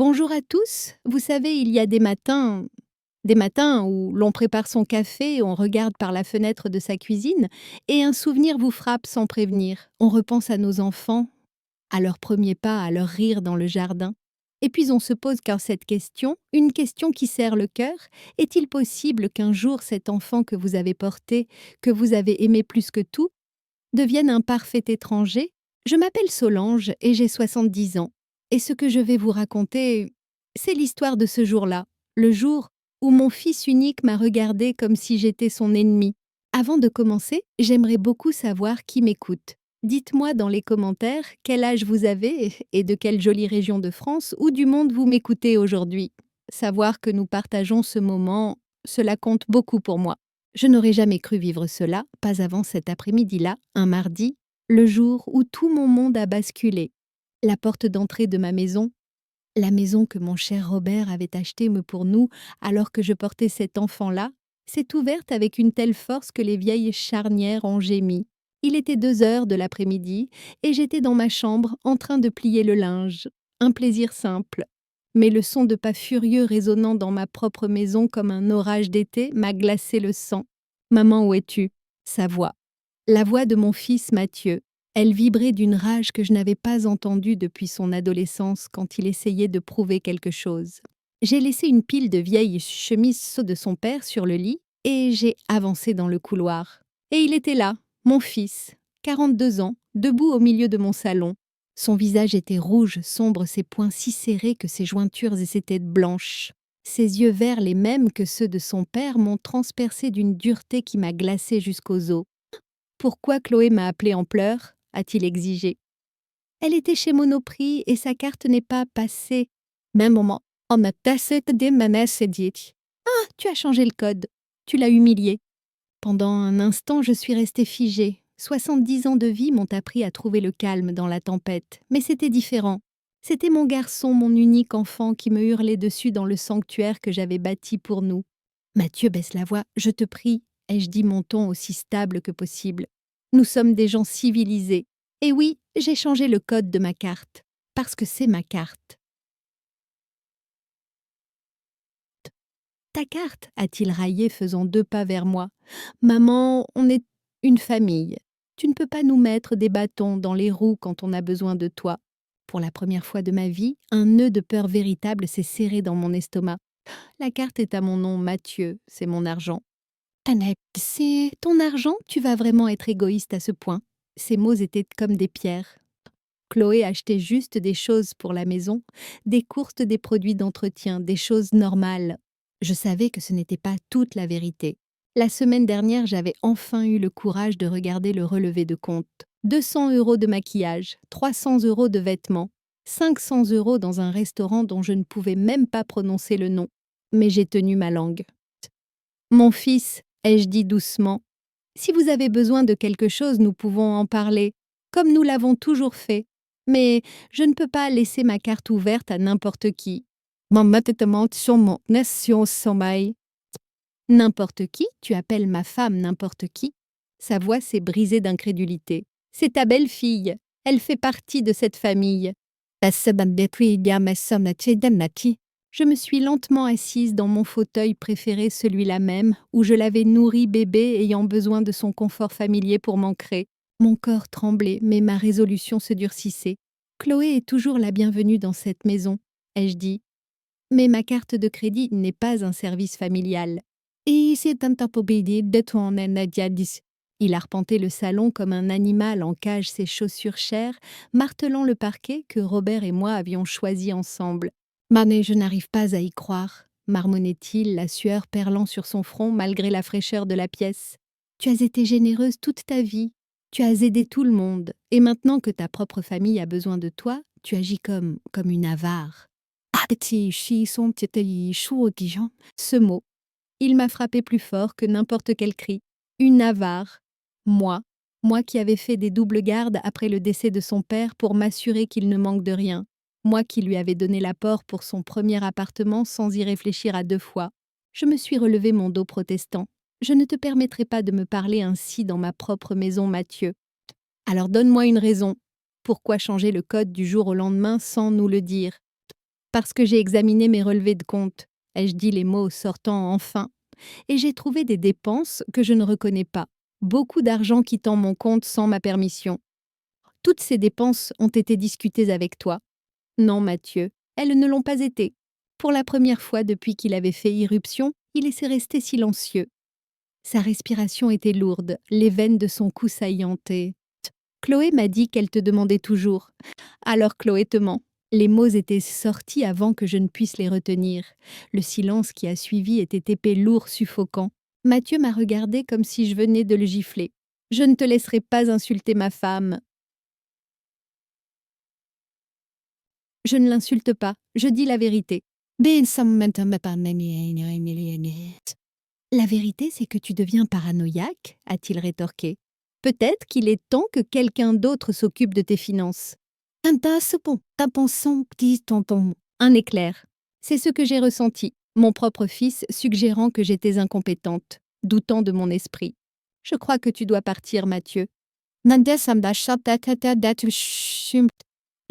Bonjour à tous. Vous savez, il y a des matins où l'on prépare son café, on regarde par la fenêtre de sa cuisine et un souvenir vous frappe sans prévenir. On repense à nos enfants, à leurs premiers pas, à leur rire dans le jardin. Et puis on se pose qu'à cette question, une question qui serre le cœur. Est-il possible qu'un jour cet enfant que vous avez porté, que vous avez aimé plus que tout, devienne un parfait étranger? Je m'appelle Solange et j'ai 70 ans. Et ce que je vais vous raconter, c'est l'histoire de ce jour-là, le jour où mon fils unique m'a regardé comme si j'étais son ennemi. Avant de commencer, j'aimerais beaucoup savoir qui m'écoute. Dites-moi dans les commentaires quel âge vous avez et de quelle jolie région de France ou du monde vous m'écoutez aujourd'hui. Savoir que nous partageons ce moment, cela compte beaucoup pour moi. Je n'aurais jamais cru vivre cela, pas avant cet après-midi-là, un mardi, le jour où tout mon monde a basculé. La porte d'entrée de ma maison, la maison que mon cher Robert avait achetée pour nous alors que je portais cet enfant-là, s'est ouverte avec une telle force que les vieilles charnières ont gémi. Il était 2 heures de l'après-midi et j'étais dans ma chambre en train de plier le linge. Un plaisir simple. Mais le son de pas furieux résonnant dans ma propre maison comme un orage d'été m'a glacé le sang. Maman, où es-tu? Sa voix. La voix de mon fils Mathieu. Elle vibrait d'une rage que je n'avais pas entendue depuis son adolescence quand il essayait de prouver quelque chose. J'ai laissé une pile de vieilles chemises de son père sur le lit et j'ai avancé dans le couloir. Et il était là, mon fils, 42 ans, debout au milieu de mon salon. Son visage était rouge, sombre, ses poings si serrés que ses jointures et ses têtes blanches. Ses yeux verts, les mêmes que ceux de son père, m'ont transpercé d'une dureté qui m'a glacée jusqu'aux os. Pourquoi Chloé m'a appelé en pleurs? A-t-il exigé. Elle était chez Monoprix et sa carte n'est pas passée. Même moment, on a tassé de menaces et dit: Ah, tu as changé le code. Tu l'as humilié. Pendant un instant, je suis restée figée. 70 ans de vie m'ont appris à trouver le calme dans la tempête. Mais c'était différent. C'était mon garçon, mon unique enfant, qui me hurlait dessus dans le sanctuaire que j'avais bâti pour nous. Mathieu, baisse la voix, je te prie, ai-je dit mon ton aussi stable que possible. Nous sommes des gens civilisés. Et oui, j'ai changé le code de ma carte. Parce que c'est ma carte. Ta carte, a-t-il raillé, faisant 2 pas vers moi. Maman, on est une famille. Tu ne peux pas nous mettre des bâtons dans les roues quand on a besoin de toi. Pour la première fois de ma vie, un nœud de peur véritable s'est serré dans mon estomac. La carte est à mon nom, Mathieu, c'est mon argent. Annette, c'est ton argent? Tu vas vraiment être égoïste à ce point? Ces mots étaient comme des pierres. Chloé achetait juste des choses pour la maison, des courses, des produits d'entretien, des choses normales. Je savais que ce n'était pas toute la vérité. La semaine dernière, j'avais enfin eu le courage de regarder le relevé de compte. 200 € de maquillage, 300 € de vêtements, 500 € dans un restaurant dont je ne pouvais même pas prononcer le nom. Mais j'ai tenu ma langue. Mon fils, ai-je dit doucement, si vous avez besoin de quelque chose, nous pouvons en parler, comme nous l'avons toujours fait. Mais je ne peux pas laisser ma carte ouverte à n'importe qui. Maman te demande sur mon nation sommeil. N'importe qui? Tu appelles ma femme n'importe qui? Sa voix s'est brisée d'incrédulité. C'est ta belle-fille. Elle fait partie de cette famille. Je me suis lentement assise dans mon fauteuil préféré, celui-là même, où je l'avais nourri bébé ayant besoin de son confort familier pour m'ancrer. Mon corps tremblait, mais ma résolution se durcissait. Chloé est toujours la bienvenue dans cette maison, ai-je dit. Mais ma carte de crédit n'est pas un service familial. Et c'est un tapobédé de ton Nadiadis. Il arpentait le salon comme un animal en cage, ses chaussures chères, martelant le parquet que Robert et moi avions choisi ensemble. Mais je n'arrive pas à y croire, marmonnait-il, la sueur perlant sur son front malgré la fraîcheur de la pièce. Tu as été généreuse toute ta vie. Tu as aidé tout le monde. Et maintenant que ta propre famille a besoin de toi, tu agis comme une avare. Ce mot, il m'a frappé plus fort que n'importe quel cri. Une avare. Moi qui avais fait des doubles gardes après le décès de son père pour m'assurer qu'il ne manque de rien. Moi qui lui avais donné l'apport pour son premier appartement sans y réfléchir à 2 fois. Je me suis relevé mon dos protestant. Je ne te permettrai pas de me parler ainsi dans ma propre maison, Mathieu. Alors donne-moi une raison. Pourquoi changer le code du jour au lendemain sans nous le dire? Parce que j'ai examiné mes relevés de compte, ai-je dit les mots sortant enfin, et j'ai trouvé des dépenses que je ne reconnais pas. Beaucoup d'argent quittant mon compte sans ma permission. Toutes ces dépenses ont été discutées avec toi. Non, Mathieu, elles ne l'ont pas été. Pour la première fois depuis qu'il avait fait irruption, il s'est resté silencieux. Sa respiration était lourde, les veines de son cou saillantaient. Chloé m'a dit qu'elle te demandait toujours. Alors Chloé te ment. Les mots étaient sortis avant que je ne puisse les retenir. Le silence qui a suivi était épais, lourd, suffocant. Mathieu m'a regardé comme si je venais de le gifler. Je ne te laisserai pas insulter ma femme. Je ne l'insulte pas, je dis la vérité. La vérité, c'est que tu deviens paranoïaque, a-t-il rétorqué. Peut-être qu'il est temps que quelqu'un d'autre s'occupe de tes finances. Un éclair. C'est ce que j'ai ressenti, mon propre fils suggérant que j'étais incompétente, doutant de mon esprit. Je crois que tu dois partir, Mathieu. Je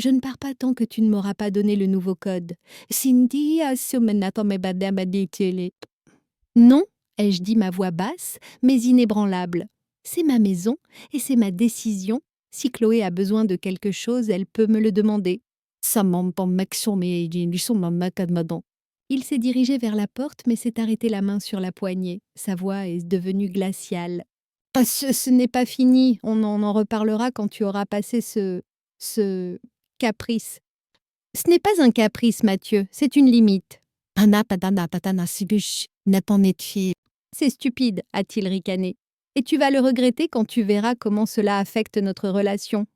ne pars pas tant que tu ne m'auras pas donné le nouveau code. Non, ai-je dit ma voix basse, mais inébranlable. C'est ma maison et c'est ma décision. Si Chloé a besoin de quelque chose, elle peut me le demander. Il s'est dirigé vers la porte, mais s'est arrêté la main sur la poignée. Sa voix est devenue glaciale. Ce n'est pas fini, on en reparlera quand tu auras passé ce caprice. Ce n'est pas un caprice, Mathieu, c'est une limite. C'est stupide, a-t-il ricané. Et tu vas le regretter quand tu verras comment cela affecte notre relation.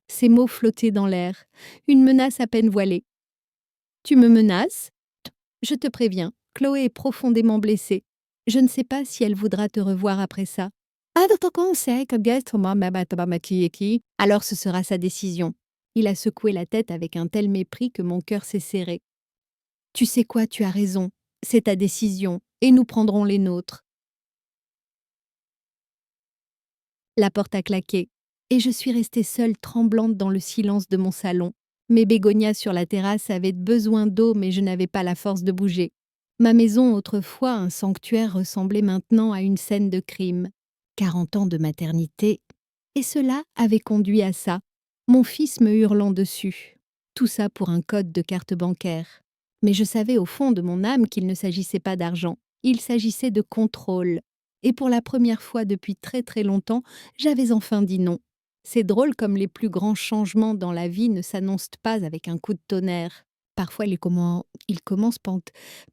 Ces mots flottaient dans l'air, une menace à peine voilée. Tu me menaces? Je te préviens, Chloé est profondément blessée. Je ne sais pas si elle voudra te revoir après ça. Alors ce sera sa décision. Il a secoué la tête avec un tel mépris que mon cœur s'est serré. Tu sais quoi, tu as raison. C'est ta décision, et nous prendrons les nôtres. La porte a claqué, et je suis restée seule tremblante dans le silence de mon salon. Mes bégonias sur la terrasse avaient besoin d'eau, mais je n'avais pas la force de bouger. Ma maison, autrefois un sanctuaire, ressemblait maintenant à une scène de crime. 40 ans de maternité, et cela avait conduit à ça. Mon fils me hurlant dessus. Tout ça pour un code de carte bancaire. Mais je savais au fond de mon âme qu'il ne s'agissait pas d'argent. Il s'agissait de contrôle. Et pour la première fois depuis très très longtemps, j'avais enfin dit non. C'est drôle comme les plus grands changements dans la vie ne s'annoncent pas avec un coup de tonnerre. Parfois, ils commencent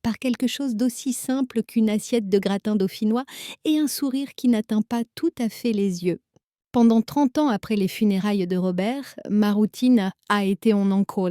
par quelque chose d'aussi simple qu'une assiette de gratin dauphinois et un sourire qui n'atteint pas tout à fait les yeux. Pendant 30 ans après les funérailles de Robert, ma routine a été en encore.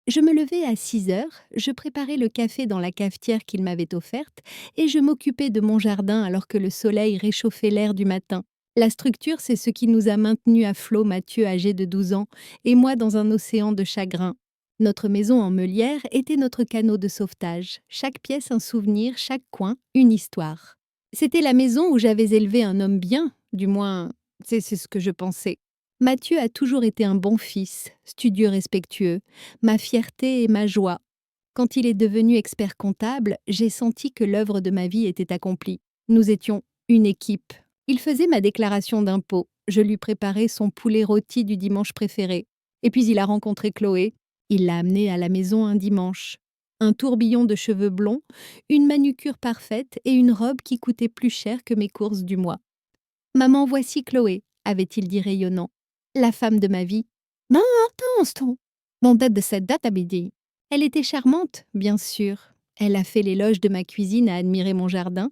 Je me levais à 6 heures, je préparais le café dans la cafetière qu'il m'avait offerte et je m'occupais de mon jardin alors que le soleil réchauffait l'air du matin. La structure, c'est ce qui nous a maintenus à flot, Mathieu âgé de 12 ans et moi dans un océan de chagrin. Notre maison en meulière était notre canot de sauvetage. Chaque pièce un souvenir, chaque coin une histoire. C'était la maison où j'avais élevé un homme bien, du moins, c'est ce que je pensais. Mathieu a toujours été un bon fils, studieux, respectueux, ma fierté et ma joie. Quand il est devenu expert comptable, j'ai senti que l'œuvre de ma vie était accomplie. Nous étions une équipe. Il faisait ma déclaration d'impôt. Je lui préparais son poulet rôti du dimanche préféré. Et puis il a rencontré Chloé. Il l'a amenée à la maison un dimanche. Un tourbillon de cheveux blonds, une manucure parfaite et une robe qui coûtait plus cher que mes courses du mois. « Maman, voici Chloé », avait-il dit rayonnant. « La femme de ma vie. »« Non, attends, mon date de cette date, dit. » Elle était charmante, bien sûr. Elle a fait l'éloge de ma cuisine à admirer mon jardin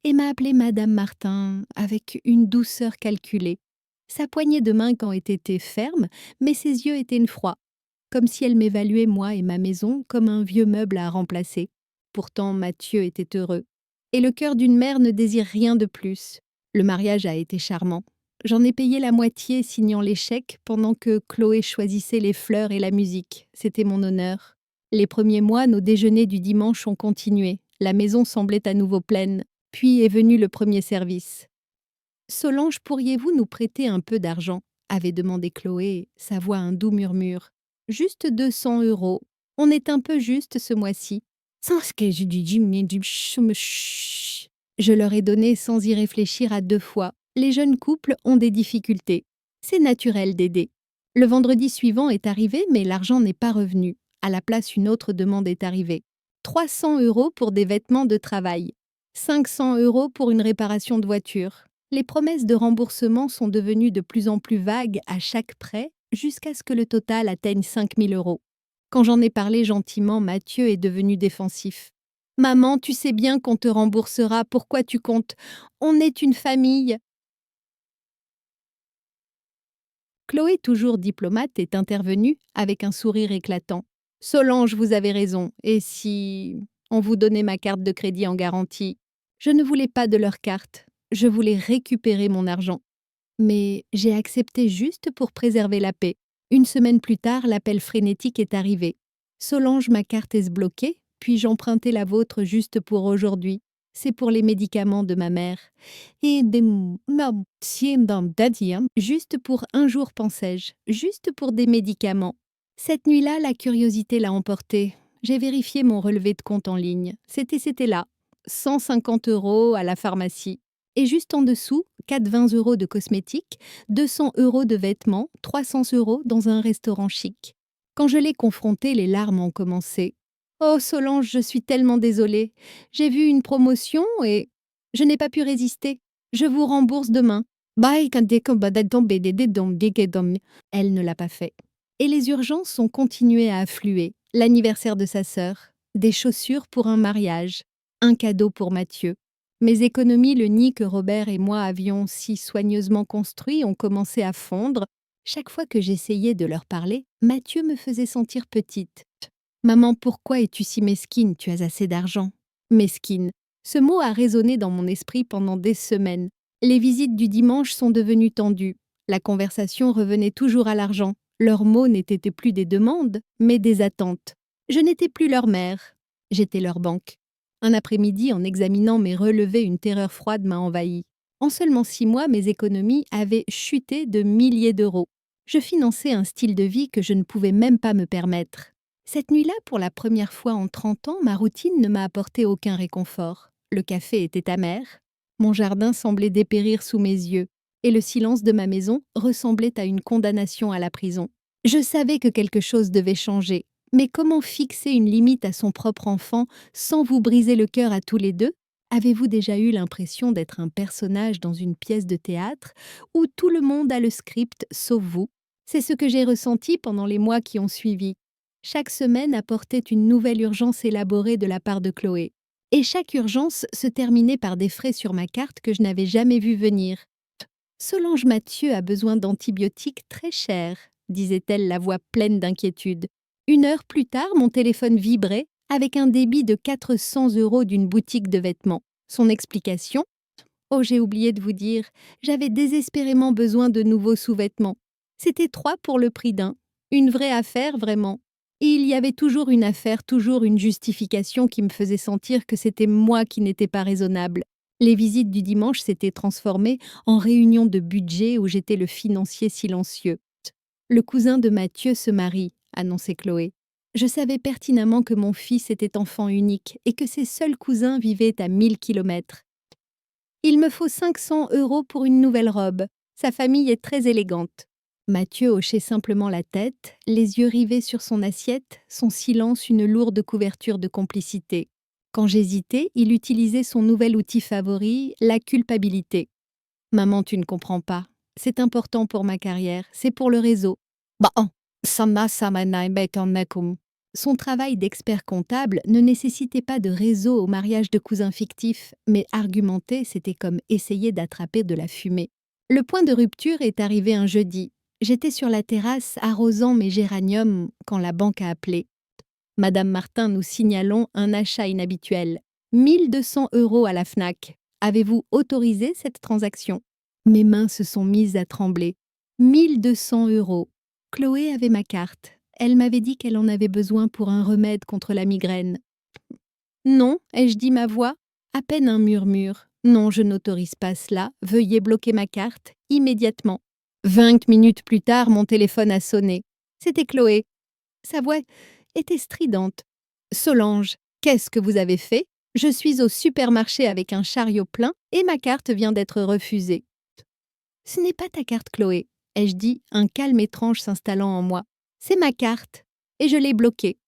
et m'a appelée Madame Martin avec une douceur calculée. Sa poignée de main quand était ferme, mais ses yeux étaient froids, comme si elle m'évaluait moi et ma maison comme un vieux meuble à remplacer. Pourtant, Mathieu était heureux. Et le cœur d'une mère ne désire rien de plus. Le mariage a été charmant. J'en ai payé la moitié signant les chèques pendant que Chloé choisissait les fleurs et la musique. C'était mon honneur. Les premiers mois, nos déjeuners du dimanche ont continué. La maison semblait à nouveau pleine. Puis est venu le premier service. « Solange, pourriez-vous nous prêter un peu d'argent ?» avait demandé Chloé, sa voix un doux murmure. Juste 200 €. On est un peu juste ce mois-ci. Je leur ai donné sans y réfléchir à 2 fois. Les jeunes couples ont des difficultés. C'est naturel d'aider. Le vendredi suivant est arrivé, mais l'argent n'est pas revenu. À la place, une autre demande est arrivée. 300 € pour des vêtements de travail. 500 € pour une réparation de voiture. Les promesses de remboursement sont devenues de plus en plus vagues à chaque prêt, jusqu'à ce que le total atteigne 5 000 €. Quand j'en ai parlé gentiment, Mathieu est devenu défensif. Maman, tu sais bien qu'on te remboursera, pourquoi tu comptes? On est une famille. Chloé, toujours diplomate, est intervenue avec un sourire éclatant. Solange, vous avez raison. Et si on vous donnait ma carte de crédit en garantie? Je ne voulais pas de leur carte. Je voulais récupérer mon argent. Mais j'ai accepté juste pour préserver la paix. Une semaine plus tard, l'appel frénétique est arrivé. Solange, ma carte est bloquée, puis-je emprunter la vôtre juste pour aujourd'hui? C'est pour les médicaments de ma mère. Et juste pour un jour, pensais-je, juste pour des médicaments. Cette nuit-là, la curiosité l'a emporté. J'ai vérifié mon relevé de compte en ligne. C'était là. 150 € à la pharmacie. Et juste en dessous, 420 € de cosmétiques, 200 € de vêtements, 300 € dans un restaurant chic. Quand je l'ai confronté, les larmes ont commencé. Oh Solange, je suis tellement désolée. J'ai vu une promotion et je n'ai pas pu résister. Je vous rembourse demain. Elle ne l'a pas fait. Et les urgences ont continué à affluer. L'anniversaire de sa sœur, des chaussures pour un mariage, un cadeau pour Mathieu. Mes économies, le nid que Robert et moi avions si soigneusement construit, ont commencé à fondre. Chaque fois que j'essayais de leur parler, Mathieu me faisait sentir petite. Maman, pourquoi es-tu si mesquine? Tu as assez d'argent. Mesquine. Ce mot a résonné dans mon esprit pendant des semaines. Les visites du dimanche sont devenues tendues. La conversation revenait toujours à l'argent. Leurs mots n'étaient plus des demandes, mais des attentes. Je n'étais plus leur mère. J'étais leur banque. Un après-midi, en examinant mes relevés, une terreur froide m'a envahi. En seulement 6 mois, mes économies avaient chuté de milliers d'euros. Je finançais un style de vie que je ne pouvais même pas me permettre. Cette nuit-là, pour la première fois en 30 ans, ma routine ne m'a apporté aucun réconfort. Le café était amer, mon jardin semblait dépérir sous mes yeux, et le silence de ma maison ressemblait à une condamnation à la prison. Je savais que quelque chose devait changer, mais comment fixer une limite à son propre enfant sans vous briser le cœur à tous les deux? Avez-vous déjà eu l'impression d'être un personnage dans une pièce de théâtre où tout le monde a le script sauf vous? C'est ce que j'ai ressenti pendant les mois qui ont suivi. Chaque semaine apportait une nouvelle urgence élaborée de la part de Chloé. Et chaque urgence se terminait par des frais sur ma carte que je n'avais jamais vu venir. Solange Mathieu a besoin d'antibiotiques très chers, disait-elle, la voix pleine d'inquiétude. 1 heure plus tard, mon téléphone vibrait avec un débit de 400 € d'une boutique de vêtements. Son explication? Oh, j'ai oublié de vous dire, j'avais désespérément besoin de nouveaux sous-vêtements. C'était 3 pour le prix d'un. Une vraie affaire, vraiment. Et il y avait toujours une affaire, toujours une justification qui me faisait sentir que c'était moi qui n'étais pas raisonnable. Les visites du dimanche s'étaient transformées en réunions de budget où j'étais le financier silencieux. Le cousin de Mathieu se marie, annonçait Chloé. Je savais pertinemment que mon fils était enfant unique et que ses seuls cousins vivaient à 1000 kilomètres. Il me faut 500 € pour une nouvelle robe. Sa famille est très élégante. Mathieu hochait simplement la tête, les yeux rivés sur son assiette, son silence une lourde couverture de complicité. Quand j'hésitais, il utilisait son nouvel outil favori, la culpabilité. Maman, tu ne comprends pas. C'est important pour ma carrière, c'est pour le réseau. Son travail d'expert comptable ne nécessitait pas de réseau au mariage de cousins fictifs, mais argumenter, c'était comme essayer d'attraper de la fumée. Le point de rupture est arrivé un jeudi. J'étais sur la terrasse arrosant mes géraniums quand la banque a appelé. Madame Martin, nous signalons un achat inhabituel. 1 200 € à la Fnac. Avez-vous autorisé cette transaction? Mes mains se sont mises à trembler. 1 200 €. Chloé avait ma carte. Elle m'avait dit qu'elle en avait besoin pour un remède contre la migraine. Non, ai-je dit ma voix? À peine un murmure. Non, je n'autorise pas cela. Veuillez bloquer ma carte immédiatement. 20 minutes plus tard, mon téléphone a sonné. C'était Chloé. Sa voix était stridente. Solange, qu'est-ce que vous avez fait? Je suis au supermarché avec un chariot plein et ma carte vient d'être refusée. Ce n'est pas ta carte, Chloé, ai-je dit, un calme étrange s'installant en moi. C'est ma carte et je l'ai bloquée.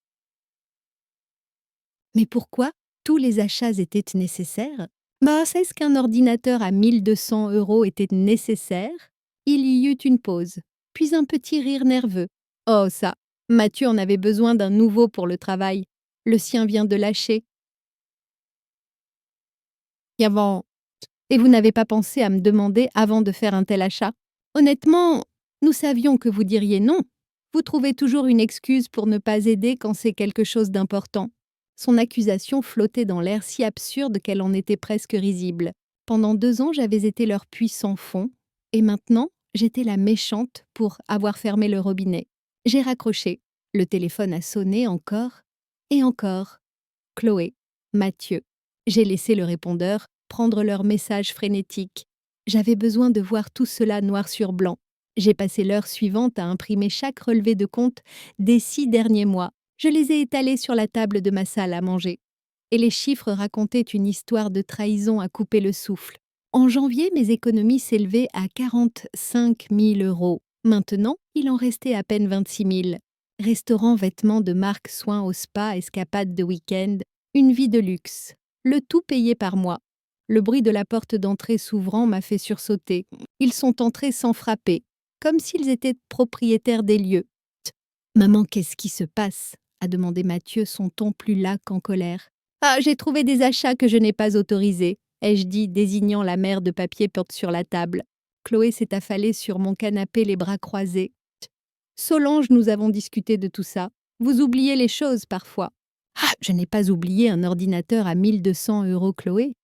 Mais pourquoi? Tous les achats étaient nécessaires? Est-ce qu'un ordinateur à 1 200 € était nécessaire? Il y eut une pause, puis un petit rire nerveux. Oh ça, Mathieu en avait besoin d'un nouveau pour le travail. Le sien vient de lâcher. Et avant. Et vous n'avez pas pensé à me demander avant de faire un tel achat? Honnêtement, nous savions que vous diriez non. Vous trouvez toujours une excuse pour ne pas aider quand c'est quelque chose d'important. Son accusation flottait dans l'air si absurde qu'elle en était presque risible. Pendant 2 ans, j'avais été leur puits sans fond, et maintenant, j'étais la méchante pour avoir fermé le robinet. J'ai raccroché. Le téléphone a sonné encore et encore. Chloé, Mathieu. J'ai laissé le répondeur prendre leur message frénétique. J'avais besoin de voir tout cela noir sur blanc. J'ai passé l'heure suivante à imprimer chaque relevé de compte des 6 derniers mois. Je les ai étalés sur la table de ma salle à manger. Et les chiffres racontaient une histoire de trahison à couper le souffle. En janvier, mes économies s'élevaient à 45 000 €. Maintenant, il en restait à peine 26 000. Restaurants, vêtements de marque, soins au spa, escapades de week-end, une vie de luxe. Le tout payé par moi. Le bruit de la porte d'entrée s'ouvrant m'a fait sursauter. Ils sont entrés sans frapper, comme s'ils étaient propriétaires des lieux. « Maman, qu'est-ce qui se passe ?» a demandé Mathieu, son ton plus las qu'en colère. « Ah, j'ai trouvé des achats que je n'ai pas autorisés, » ai-je dit, désignant la mer de papier peinte sur la table. Chloé s'est affalée sur mon canapé, les bras croisés. « Solange, nous avons discuté de tout ça. Vous oubliez les choses parfois. »« Ah, je n'ai pas oublié un ordinateur à 1 200 €, Chloé. »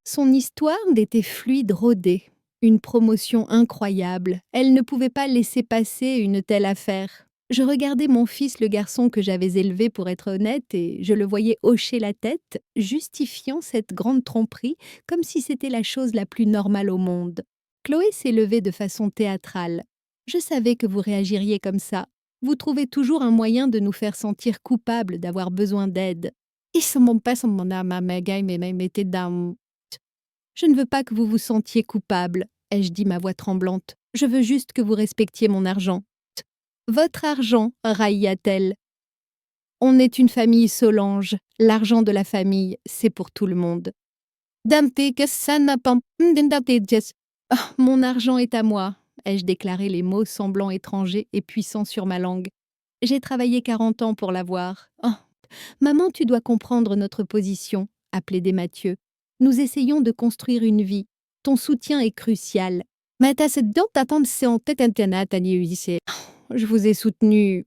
Son histoire était fluide, rodée. Une promotion incroyable. Elle ne pouvait pas laisser passer une telle affaire. Je regardais mon fils, le garçon que j'avais élevé pour être honnête, et je le voyais hocher la tête, justifiant cette grande tromperie comme si c'était la chose la plus normale au monde. Chloé s'est levée de façon théâtrale. Je savais que vous réagiriez comme ça. Vous trouvez toujours un moyen de nous faire sentir coupables d'avoir besoin d'aide. Je ne veux pas que vous vous sentiez coupable, ai-je dit, ma voix tremblante. Je veux juste que vous respectiez mon argent. Votre argent, railla-t-elle. On est une famille Solange. L'argent de la famille, c'est pour tout le monde. Mon argent est à moi, ai-je déclaré, les mots semblant étrangers et puissants sur ma langue. J'ai travaillé 40 ans pour l'avoir. Oh, maman, tu dois comprendre notre position, a plaidé Mathieu. Nous essayons de construire une vie. Ton soutien est crucial. Je vous ai soutenu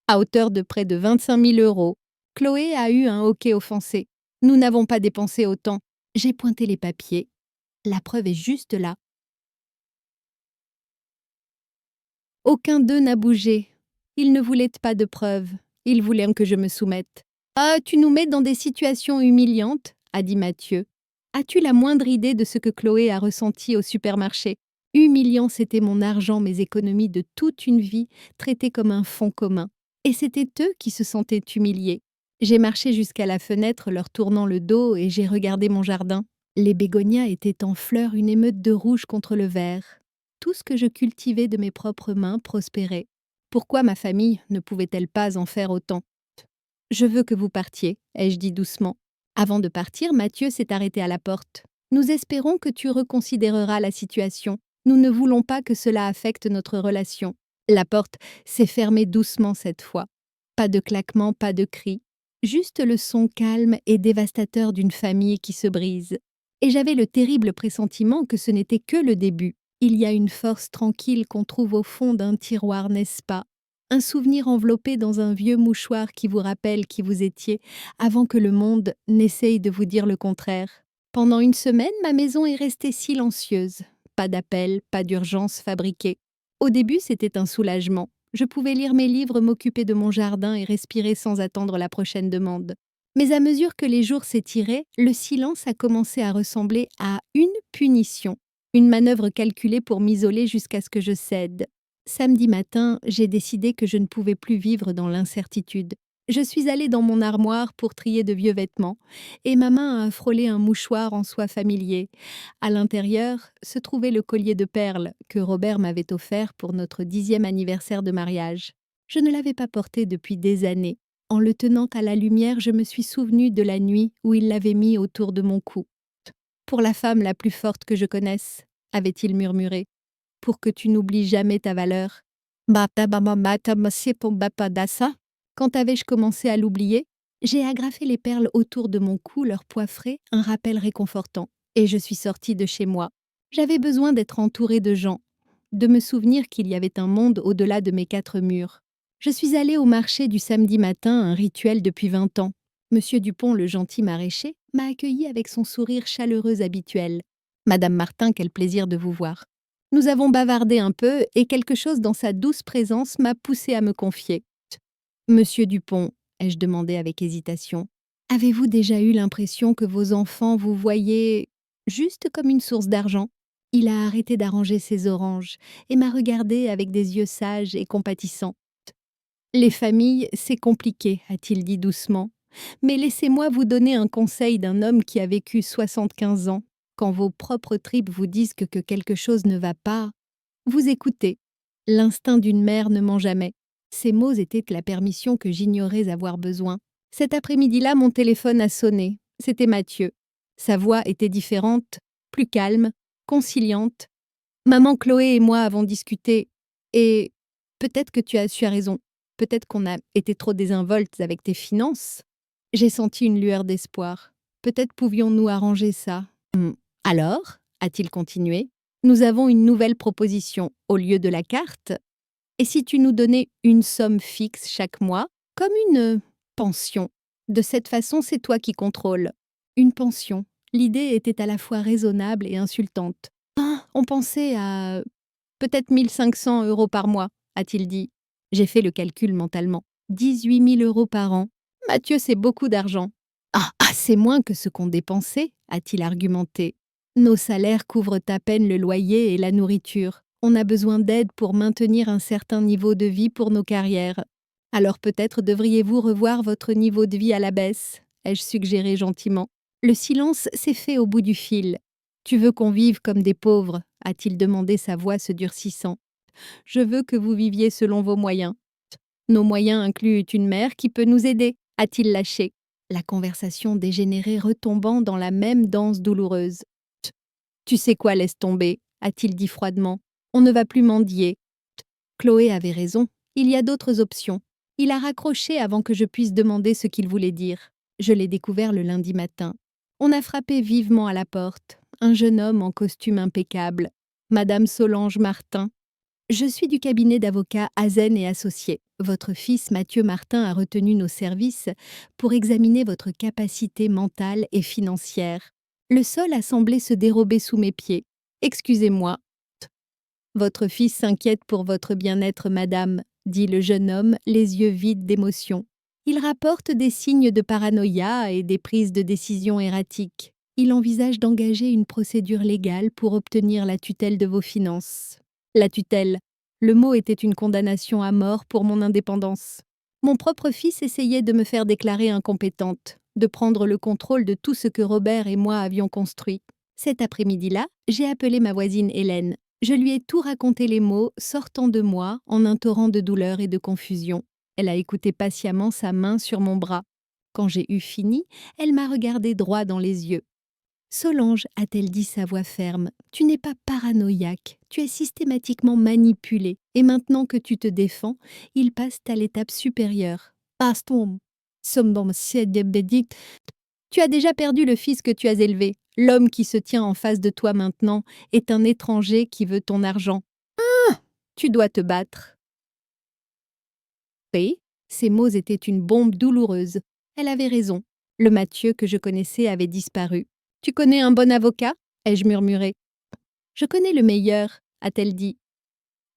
à hauteur de près de 25 000 €. Chloé a eu un hoquet offensé. Nous n'avons pas dépensé autant. J'ai pointé les papiers. La preuve est juste là. Aucun d'eux n'a bougé. Ils ne voulaient pas de preuves. Ils voulaient que je me soumette. Ah, tu nous mets dans des situations humiliantes, a dit Mathieu. As-tu la moindre idée de ce que Chloé a ressenti au supermarché? Humiliant, c'était mon argent, mes économies de toute une vie, traitées comme un fonds commun. Et c'était eux qui se sentaient humiliés. J'ai marché jusqu'à la fenêtre, leur tournant le dos, et j'ai regardé mon jardin. Les bégonias étaient en fleurs, une émeute de rouge contre le vert. Tout ce que je cultivais de mes propres mains prospérait. Pourquoi ma famille ne pouvait-elle pas en faire autant? Je veux que vous partiez, ai-je dit doucement. Avant de partir, Mathieu s'est arrêté à la porte. Nous espérons que tu reconsidéreras la situation. Nous ne voulons pas que cela affecte notre relation. La porte s'est fermée doucement cette fois. Pas de claquement, pas de cris. Juste le son calme et dévastateur d'une famille qui se brise. Et j'avais le terrible pressentiment que ce n'était que le début. Il y a une force tranquille qu'on trouve au fond d'un tiroir, n'est-ce pas? Un souvenir enveloppé dans un vieux mouchoir qui vous rappelle qui vous étiez, avant que le monde n'essaye de vous dire le contraire. Pendant une semaine, ma maison est restée silencieuse. Pas d'appel, pas d'urgence fabriquée. Au début, c'était un soulagement. Je pouvais lire mes livres, m'occuper de mon jardin et respirer sans attendre la prochaine demande. Mais à mesure que les jours s'étiraient, le silence a commencé à ressembler à une punition. Une manœuvre calculée pour m'isoler jusqu'à ce que je cède. Samedi matin, j'ai décidé que je ne pouvais plus vivre dans l'incertitude. Je suis allée dans mon armoire pour trier de vieux vêtements, et ma main a frôlé un mouchoir en soie familier. À l'intérieur se trouvait le collier de perles que Robert m'avait offert pour notre 10e anniversaire de mariage. Je ne l'avais pas porté depuis des années. En le tenant à la lumière, je me suis souvenue de la nuit où il l'avait mis autour de mon cou. Pour la femme la plus forte que je connaisse, avait-il murmuré, pour que tu n'oublies jamais ta valeur. Quand avais-je commencé à l'oublier? J'ai agrafé les perles autour de mon cou, leur poids frais, un rappel réconfortant, et je suis sortie de chez moi. J'avais besoin d'être entourée de gens, de me souvenir qu'il y avait un monde au-delà de mes 4 murs. Je suis allée au marché du samedi matin, un rituel depuis 20 ans. Monsieur Dupont, le gentil maraîcher, m'a accueilli avec son sourire chaleureux habituel. Madame Martin, quel plaisir de vous voir. Nous avons bavardé un peu et quelque chose dans sa douce présence m'a poussé à me confier. Monsieur Dupont, ai-je demandé avec hésitation, avez-vous déjà eu l'impression que vos enfants vous voyaient juste comme une source d'argent? Il a arrêté d'arranger ses oranges et m'a regardé avec des yeux sages et compatissants. Les familles, c'est compliqué, a-t-il dit doucement. Mais laissez-moi vous donner un conseil d'un homme qui a vécu 75 ans. Quand vos propres tripes vous disent que quelque chose ne va pas, vous écoutez. L'instinct d'une mère ne ment jamais. Ces mots étaient la permission que j'ignorais avoir besoin. Cet après-midi-là, mon téléphone a sonné. C'était Mathieu. Sa voix était différente, plus calme, conciliante. Maman Chloé et moi avons discuté. Et peut-être que tu as raison. Peut-être qu'on a été trop désinvoltes avec tes finances. J'ai senti une lueur d'espoir. Peut-être pouvions-nous arranger ça. Alors, a-t-il continué, nous avons une nouvelle proposition. Au lieu de la carte, et si tu nous donnais une somme fixe chaque mois, comme une pension? De cette façon, c'est toi qui contrôles. Une pension. L'idée était à la fois raisonnable et insultante. Ah, on pensait à peut-être 1 500 € par mois, a-t-il dit. J'ai fait le calcul mentalement. 18 000 € par an. Mathieu, c'est beaucoup d'argent. Ah, c'est moins que ce qu'on dépensait, a-t-il argumenté. Nos salaires couvrent à peine le loyer et la nourriture. On a besoin d'aide pour maintenir un certain niveau de vie pour nos carrières. Alors peut-être devriez-vous revoir votre niveau de vie à la baisse, ai-je suggéré gentiment. Le silence s'est fait au bout du fil. Tu veux qu'on vive comme des pauvres, a-t-il demandé, sa voix se durcissant. Je veux que vous viviez selon vos moyens. Nos moyens incluent une mère qui peut nous aider, a-t-il lâché. La conversation dégénérait, retombant dans la même danse douloureuse. Tu sais quoi, laisse tomber, a-t-il dit froidement. On ne va plus mendier. Chloé avait raison, il y a d'autres options. Il a raccroché avant que je puisse demander ce qu'il voulait dire. Je l'ai découvert le lundi matin. On a frappé vivement à la porte. Un jeune homme en costume impeccable. Madame Solange Martin. Je suis du cabinet d'avocats Hazen et Associés. Votre fils Mathieu Martin a retenu nos services pour examiner votre capacité mentale et financière. Le sol a semblé se dérober sous mes pieds. Excusez-moi. Votre fils s'inquiète pour votre bien-être, madame, dit le jeune homme, les yeux vides d'émotion. Il rapporte des signes de paranoïa et des prises de décision erratiques. Il envisage d'engager une procédure légale pour obtenir la tutelle de vos finances. La tutelle. Le mot était une condamnation à mort pour mon indépendance. Mon propre fils essayait de me faire déclarer incompétente, de prendre le contrôle de tout ce que Robert et moi avions construit. Cet après-midi-là, j'ai appelé ma voisine Hélène. Je lui ai tout raconté les mots sortant de moi en un torrent de douleur et de confusion. Elle a écouté patiemment, sa main sur mon bras. Quand j'ai eu fini, elle m'a regardé droit dans les yeux. Solange, a-t-elle dit, sa voix ferme, tu n'es pas paranoïaque, tu es systématiquement manipulée, et maintenant que tu te défends, il passe à l'étape supérieure. Tu as déjà perdu le fils que tu as élevé. L'homme qui se tient en face de toi maintenant est un étranger qui veut ton argent. Ah, tu dois te battre. Oui, ces mots étaient une bombe douloureuse. Elle avait raison. Le Mathieu que je connaissais avait disparu. Tu connais un bon avocat? Ai-je murmuré. Je connais le meilleur, a-t-elle dit.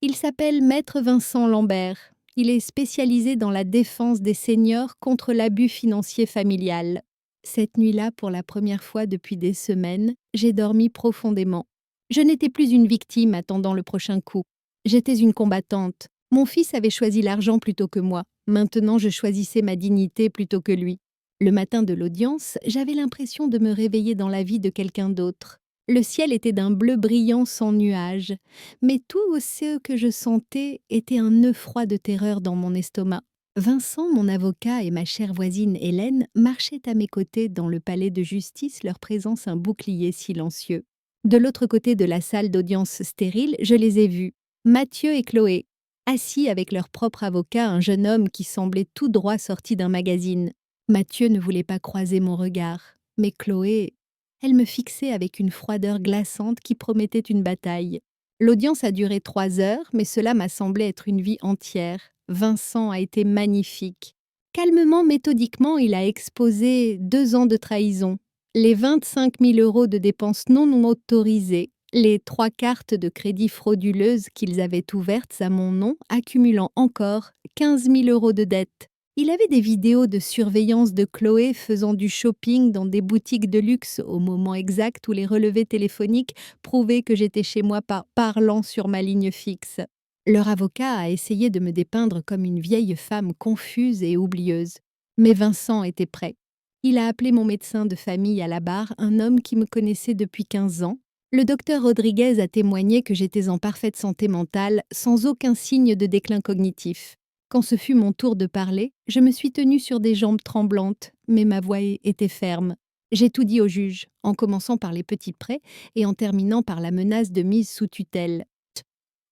Il s'appelle Maître Vincent Lambert. Il est spécialisé dans la défense des seniors contre l'abus financier familial. Cette nuit-là, pour la première fois depuis des semaines, j'ai dormi profondément. Je n'étais plus une victime attendant le prochain coup. J'étais une combattante. Mon fils avait choisi l'argent plutôt que moi. Maintenant, je choisissais ma dignité plutôt que lui. Le matin de l'audience, j'avais l'impression de me réveiller dans la vie de quelqu'un d'autre. Le ciel était d'un bleu brillant sans nuages, mais tout ce que je sentais était un nœud froid de terreur dans mon estomac. Vincent, mon avocat, et ma chère voisine Hélène marchaient à mes côtés dans le palais de justice, leur présence un bouclier silencieux. De l'autre côté de la salle d'audience stérile, je les ai vus, Mathieu et Chloé, assis avec leur propre avocat, un jeune homme qui semblait tout droit sorti d'un magazine. Mathieu ne voulait pas croiser mon regard, mais Chloé, elle me fixait avec une froideur glaçante qui promettait une bataille. L'audience a duré 3 heures, mais cela m'a semblé être une vie entière. Vincent a été magnifique. Calmement, méthodiquement, il a exposé 2 ans de trahison, les 25 000 € de dépenses non autorisées, les 3 cartes de crédit frauduleuses qu'ils avaient ouvertes à mon nom, accumulant encore 15 000 € de dettes. Il avait des vidéos de surveillance de Chloé faisant du shopping dans des boutiques de luxe au moment exact où les relevés téléphoniques prouvaient que j'étais chez moi parlant sur ma ligne fixe. Leur avocat a essayé de me dépeindre comme une vieille femme confuse et oublieuse. Mais Vincent était prêt. Il a appelé mon médecin de famille à la barre, un homme qui me connaissait depuis 15 ans. Le docteur Rodriguez a témoigné que j'étais en parfaite santé mentale, sans aucun signe de déclin cognitif. Quand ce fut mon tour de parler, je me suis tenue sur des jambes tremblantes, mais ma voix était ferme. J'ai tout dit au juge, en commençant par les petits prêts et en terminant par la menace de mise sous tutelle.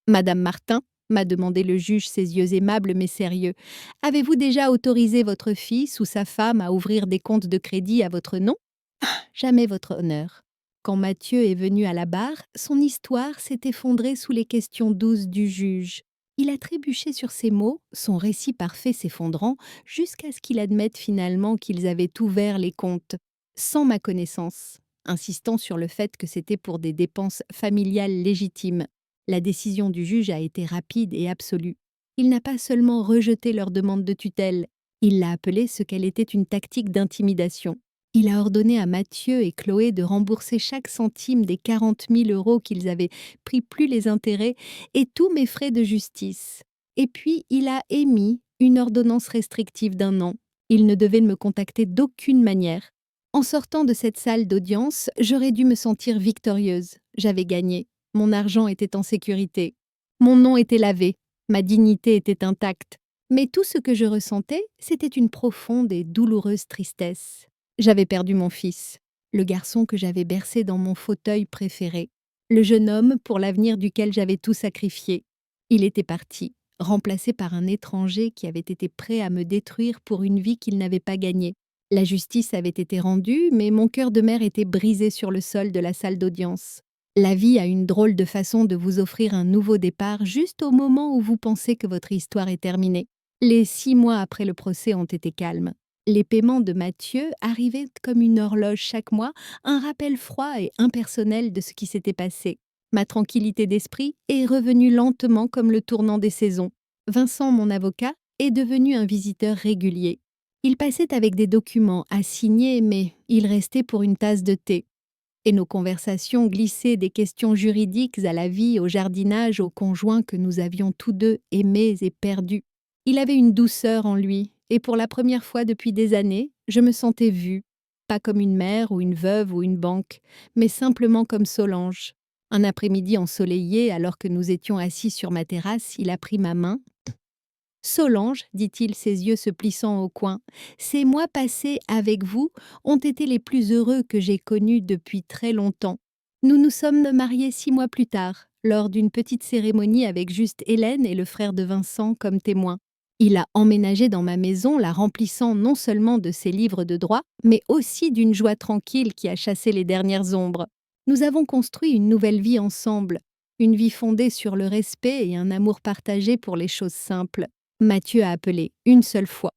Madame Martin, m'a demandé le juge, ses yeux aimables mais sérieux, avez-vous déjà autorisé votre fils ou sa femme à ouvrir des comptes de crédit à votre nom? Jamais, votre honneur. Quand Mathieu est venu à la barre, son histoire s'est effondrée sous les questions douces du juge. Il a trébuché sur ses mots, son récit parfait s'effondrant, jusqu'à ce qu'il admette finalement qu'ils avaient ouvert les comptes, sans ma connaissance, insistant sur le fait que c'était pour des dépenses familiales légitimes. La décision du juge a été rapide et absolue. Il n'a pas seulement rejeté leur demande de tutelle, il l'a appelée ce qu'elle était une tactique d'intimidation. Il a ordonné à Mathieu et Chloé de rembourser chaque centime des 40 000 € qu'ils avaient pris plus les intérêts et tous mes frais de justice. Et puis, il a émis une ordonnance restrictive d'1 an. Il ne devait me contacter d'aucune manière. En sortant de cette salle d'audience, j'aurais dû me sentir victorieuse. J'avais gagné. Mon argent était en sécurité. Mon nom était lavé. Ma dignité était intacte. Mais tout ce que je ressentais, c'était une profonde et douloureuse tristesse. J'avais perdu mon fils, le garçon que j'avais bercé dans mon fauteuil préféré, le jeune homme pour l'avenir duquel j'avais tout sacrifié. Il était parti, remplacé par un étranger qui avait été prêt à me détruire pour une vie qu'il n'avait pas gagnée. La justice avait été rendue, mais mon cœur de mère était brisé sur le sol de la salle d'audience. La vie a une drôle de façon de vous offrir un nouveau départ juste au moment où vous pensez que votre histoire est terminée. Les 6 mois après le procès ont été calmes. Les paiements de Mathieu arrivaient comme une horloge chaque mois, un rappel froid et impersonnel de ce qui s'était passé. Ma tranquillité d'esprit est revenue lentement comme le tournant des saisons. Vincent, mon avocat, est devenu un visiteur régulier. Il passait avec des documents à signer, mais il restait pour une tasse de thé. Et nos conversations glissaient des questions juridiques à la vie, au jardinage, au conjoint que nous avions tous deux aimés et perdus. Il avait une douceur en lui, et pour la première fois depuis des années, je me sentais vue, pas comme une mère ou une veuve ou une banque, mais simplement comme Solange. Un après-midi ensoleillé, alors que nous étions assis sur ma terrasse, il a pris ma main. Solange, dit-il, ses yeux se plissant au coin, ces mois passés avec vous ont été les plus heureux que j'ai connus depuis très longtemps. Nous nous sommes mariés 6 mois plus tard, lors d'une petite cérémonie avec juste Hélène et le frère de Vincent comme témoins. Il a emménagé dans ma maison, la remplissant non seulement de ses livres de droit, mais aussi d'une joie tranquille qui a chassé les dernières ombres. Nous avons construit une nouvelle vie ensemble, une vie fondée sur le respect et un amour partagé pour les choses simples. Mathieu a appelé une seule fois.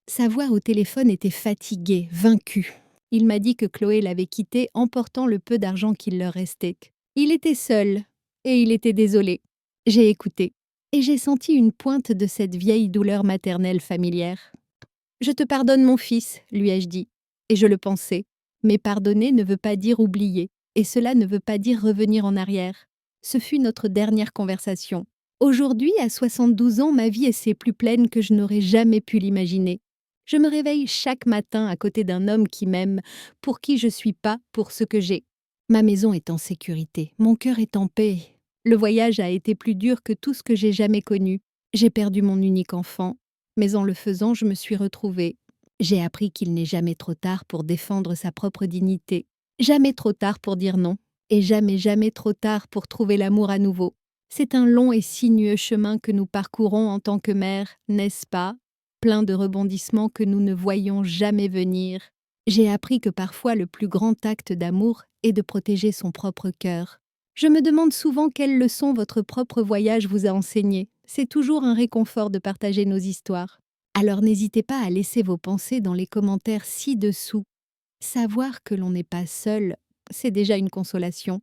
Sa voix au téléphone était fatiguée, vaincue. Il m'a dit que Chloé l'avait quitté, emportant le peu d'argent qu'il leur restait. Il était seul, et il était désolé. J'ai écouté, et j'ai senti une pointe de cette vieille douleur maternelle familière. « Je te pardonne, mon fils », lui ai-je dit, et je le pensais. Mais pardonner ne veut pas dire oublier, et cela ne veut pas dire revenir en arrière. Ce fut notre dernière conversation. Aujourd'hui, à 72 ans, ma vie est plus pleine que je n'aurais jamais pu l'imaginer. Je me réveille chaque matin à côté d'un homme qui m'aime, pour qui je suis pas pour ce que j'ai. Ma maison est en sécurité, mon cœur est en paix. Le voyage a été plus dur que tout ce que j'ai jamais connu. J'ai perdu mon unique enfant, mais en le faisant, je me suis retrouvée. J'ai appris qu'il n'est jamais trop tard pour défendre sa propre dignité, jamais trop tard pour dire non, et jamais, jamais trop tard pour trouver l'amour à nouveau. C'est un long et sinueux chemin que nous parcourons en tant que mère, n'est-ce pas? Plein de rebondissements que nous ne voyons jamais venir. J'ai appris que parfois le plus grand acte d'amour est de protéger son propre cœur. Je me demande souvent quelle leçon votre propre voyage vous a enseigné. C'est toujours un réconfort de partager nos histoires. Alors n'hésitez pas à laisser vos pensées dans les commentaires ci-dessous. Savoir que l'on n'est pas seul, c'est déjà une consolation.